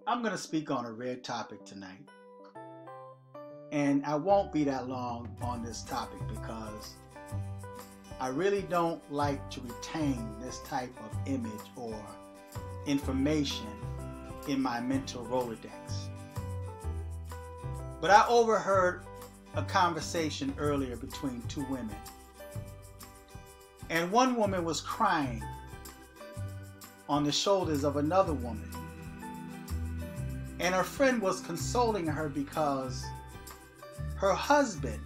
I'm going to speak on a rare topic tonight. And I won't be that long on this topic because I really don't like to retain this type of image or information in my mental Rolodex. But I overheard a conversation earlier between two women. And one woman was crying on the shoulders of another woman. And her friend was consoling her because her husband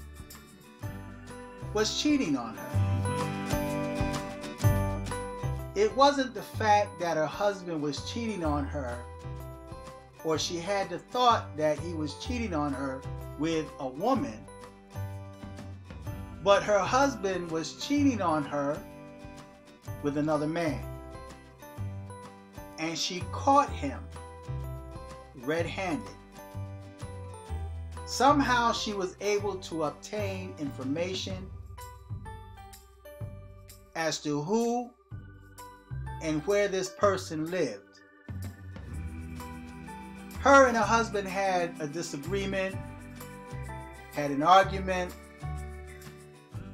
was cheating on her. It wasn't the fact that her husband was cheating on her, or she had the thought that he was cheating on her with a woman, but her husband was cheating on her with another man. And she caught him red-handed. Somehow she was able to obtain information as to who and where this person lived. Her and her husband had a disagreement, had an argument,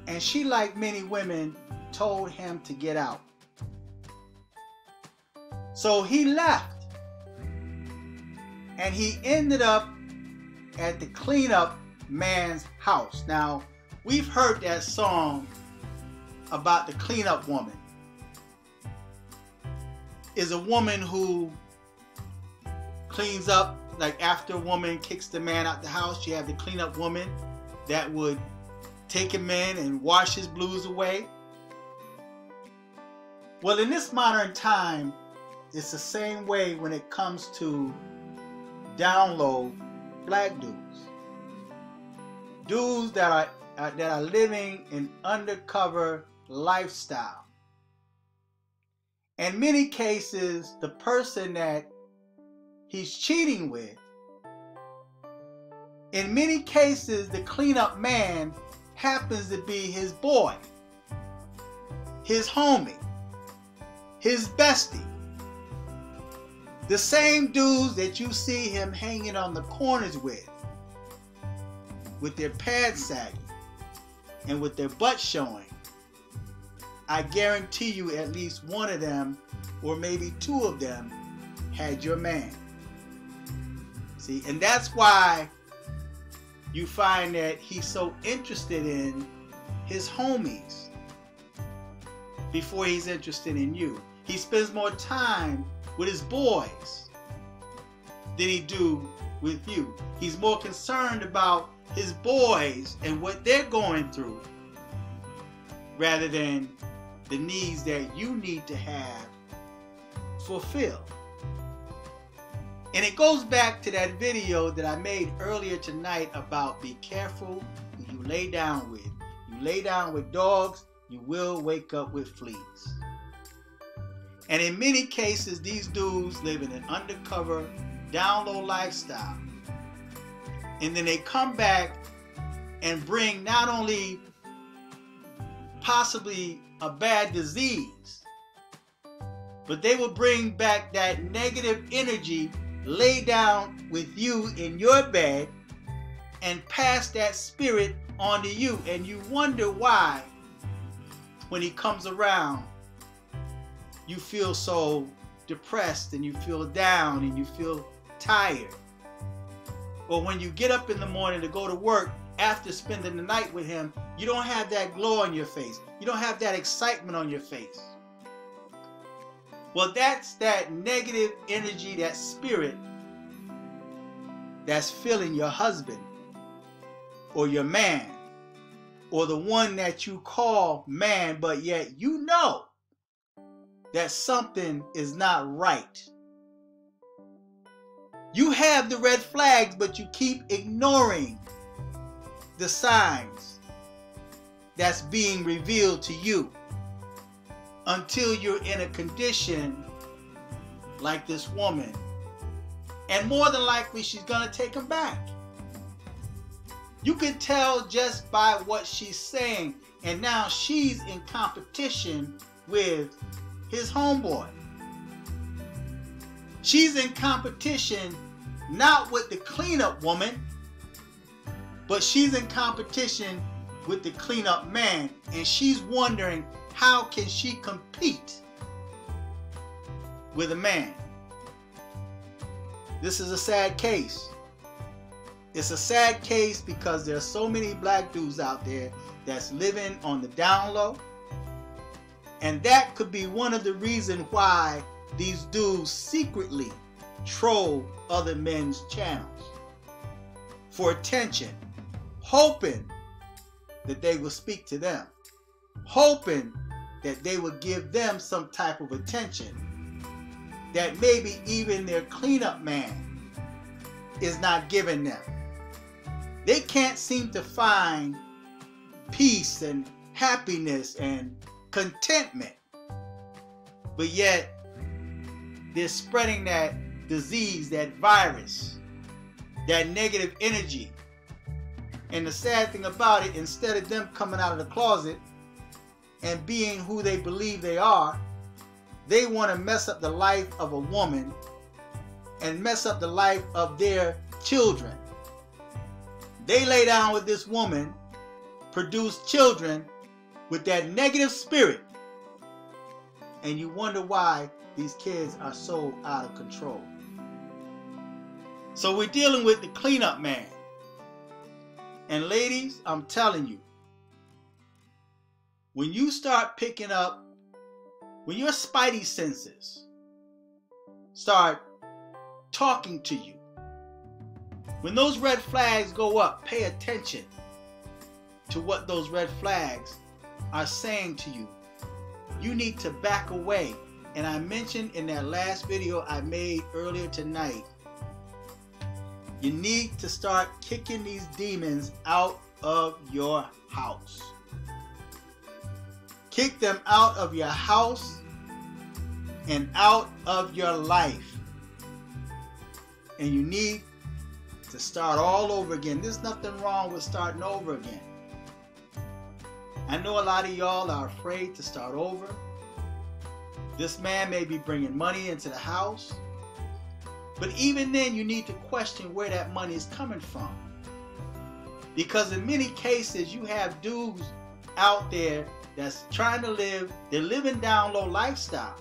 and she, like many women, told him to get out. So he left, and he ended up at the cleanup man's house. Now, we've heard that song about the cleanup woman. Is a woman who cleans up, like after a woman kicks the man out the house, you have the cleanup woman that would take him in and wash his blues away. Well, in this modern time, it's the same way when it comes to down low black dudes. Dudes that are living an undercover lifestyle. In many cases, the person that he's cheating with, in many cases, the cleanup man happens to be his boy, his homie, his bestie. The same dudes that you see him hanging on the corners with their pants sagging and with their butt showing. I guarantee you at least one of them, or maybe two of them, had your man. See, and that's why you find that he's so interested in his homies before he's interested in you. He spends more time with his boys than he do with you. He's more concerned about his boys and what they're going through rather than the needs that you need to have fulfilled. And it goes back to that video that I made earlier tonight about be careful who you lay down with. You lay down with dogs, you will wake up with fleas. And in many cases, these dudes live in an undercover, down low lifestyle. And then they come back and bring not only possibly a bad disease, but they will bring back that negative energy, lay down with you in your bed, and pass that spirit on to you. And you wonder why, when he comes around, you feel so depressed and you feel down and you feel tired. Or when you get up in the morning to go to work after spending the night with him, you don't have that glow on your face. You don't have that excitement on your face. Well, that's that negative energy, that spirit that's filling your husband or your man or the one that you call man, but yet you know that something is not right. You have the red flags, but you keep ignoring the signs that's being revealed to you until you're in a condition like this woman. And more than likely, she's going to take him back. You can tell just by what she's saying. And now she's in competition with his homeboy. She's in competition not with the cleanup woman, but she's in competition with the cleanup man, and she's wondering how can she compete with a man. This is a sad case. It's a sad case because there are so many black dudes out there that's living on the down low, and that could be one of the reasons why these dudes secretly troll other men's channels for attention, hoping that they will speak to them, hoping that they will give them some type of attention that maybe even their cleanup man is not giving them. They can't seem to find peace and happiness and contentment, but yet they're spreading that disease, that virus, that negative energy. And the sad thing about it, instead of them coming out of the closet and being who they believe they are, they want to mess up the life of a woman and mess up the life of their children. They lay down with this woman, produce children with that negative spirit, and you wonder why these kids are so out of control. So we're dealing with the cleanup man. And ladies, I'm telling you, when you start picking up, when your spidey senses start talking to you, when those red flags go up, pay attention to what those red flags are saying to you. You need to back away. And I mentioned in that last video I made earlier tonight, you need to start kicking these demons out of your house. Kick them out of your house and out of your life. And you need to start all over again. There's nothing wrong with starting over again. I know a lot of y'all are afraid to start over. This man may be bringing money into the house, but even then you need to question where that money is coming from. Because in many cases you have dudes out there that's trying to live, they're living down low lifestyles,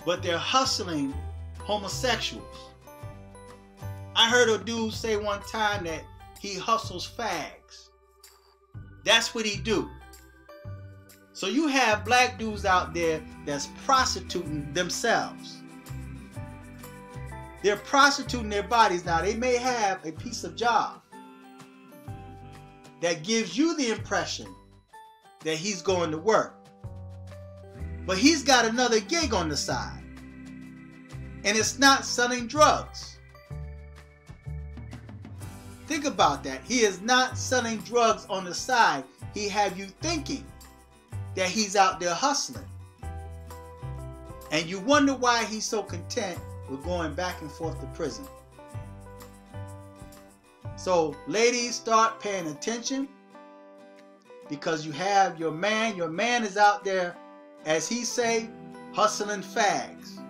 but they're hustling homosexuals. I heard a dude say one time that he hustles fags. That's what he do. So you have black dudes out there that's prostituting themselves. They're prostituting their bodies. Now they may have a piece of job that gives you the impression that he's going to work, but he's got another gig on the side, and it's not selling drugs. Think about that. He is not selling drugs on the side. He have you thinking that he's out there hustling, and you wonder why he's so content with going back and forth to prison. So ladies, start paying attention, because you have your man. Your man is out there, as he say, hustling fags.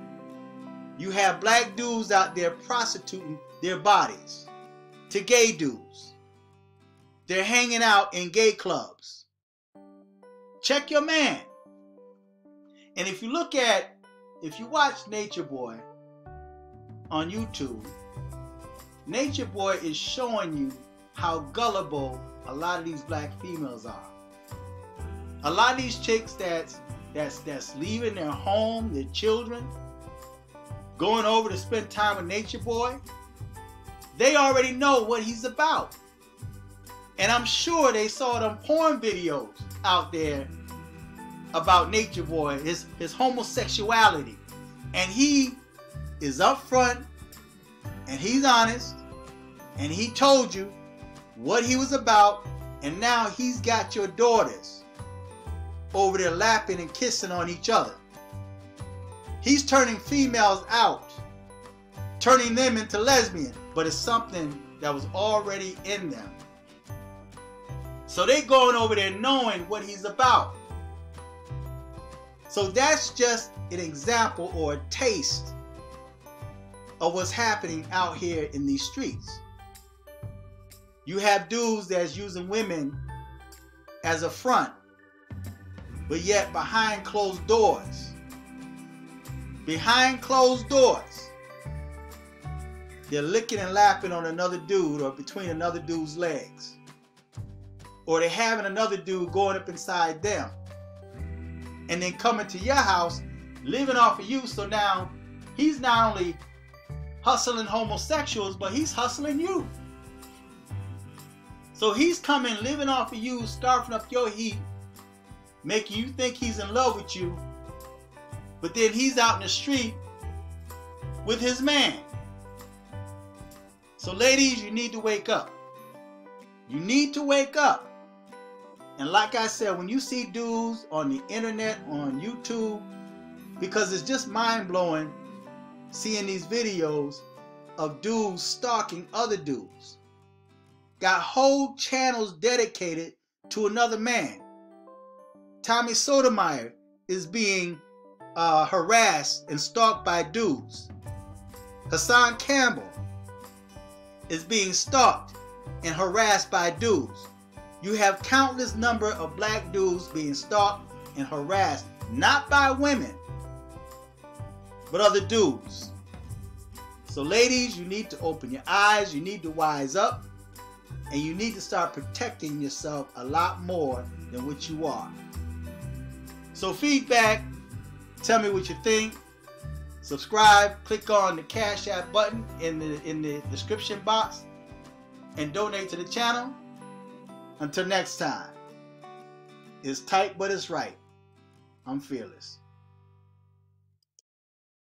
You have black dudes out there prostituting their bodies to gay dudes. They're hanging out in gay clubs. Check your man. And if you watch Nature Boy on YouTube, Nature Boy is showing you how gullible a lot of these black females are. A lot of these chicks that's leaving their home, their children, going over to spend time with Nature Boy, they already know what he's about. And I'm sure they saw them porn videos out there about Nature Boy, his homosexuality. And he is upfront, and he's honest, and he told you what he was about, and now he's got your daughters over there lapping and kissing on each other. He's turning females out, turning them into lesbian, but it's something that was already in them. So they going over there knowing what he's about. So that's just an example or a taste of what's happening out here in these streets. You have dudes that's using women as a front, but yet behind closed doors, they're licking and lapping on another dude or between another dude's legs. Or they're having another dude going up inside them. And then coming to your house, living off of you. So now he's not only hustling homosexuals, but he's hustling you. So he's coming, living off of you, scarfing up your heat, making you think he's in love with you. But then he's out in the street with his man. So ladies, you need to wake up. You need to wake up. And like I said, when you see dudes on the internet, on YouTube, because it's just mind-blowing seeing these videos of dudes stalking other dudes. Got whole channels dedicated to another man. Tommy Sotomayor is being harassed and stalked by dudes. Hassan Campbell is being stalked and harassed by dudes. You have countless number of black dudes being stalked and harassed, not by women, but other dudes. So ladies, you need to open your eyes, you need to wise up, and you need to start protecting yourself a lot more than what you are. So feedback, tell me what you think. Subscribe, click on the Cash App button in the description box and donate to the channel. Until next time, it's tight but it's right. I'm fearless.